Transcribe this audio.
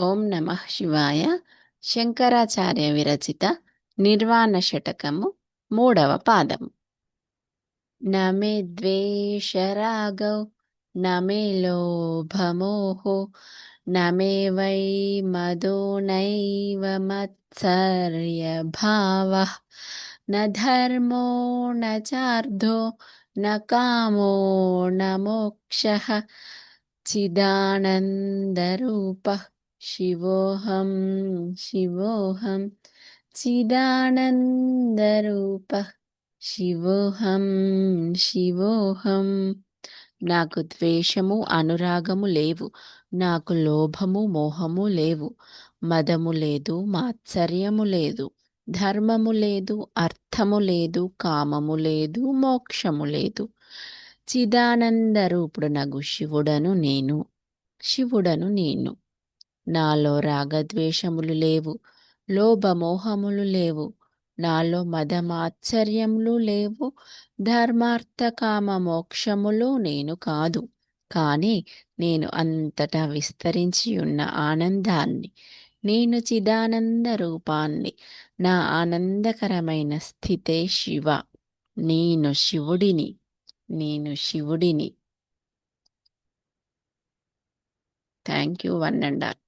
ఓం నమః శివాయ. శంకరాచార్య విరచిత నిర్వాణ శతకము 3వ పాదము. నమే ద్వేషరాగౌ నమే లోభమోహో నమే వై మదో నైవ మత్సర్యభావః న ధర్మో న చార్థో న కామో న మోక్షః చిదానందరూపః శివోహం శివోహం చిదానందరూపః శివోహం శివోహం. నాకు ద్వేషము అనురాగము లేవు, నాకు లోభము మోహము లేవు, మదము లేదు, మాత్సర్యము లేదు, ధర్మము లేదు, అర్థము లేదు, కామము లేదు, మోక్షము లేదు. చిదానందరూపుడు నగు శివుడను నేను. నాలో రాగద్వేషములు లేవు, లోభమోహములు లేవు, నాలో మదమాత్సర్యములు లేవు, ధర్మార్థ కామ మోక్షములు నేను కాదు. కానీ నేను అంతటా విస్తరించి ఉన్న ఆనందాన్ని, నేను చిదానంద రూపాన్ని. నా ఆనందకరమైన స్థితే శివ. నేను శివుడిని. Thank you one and all.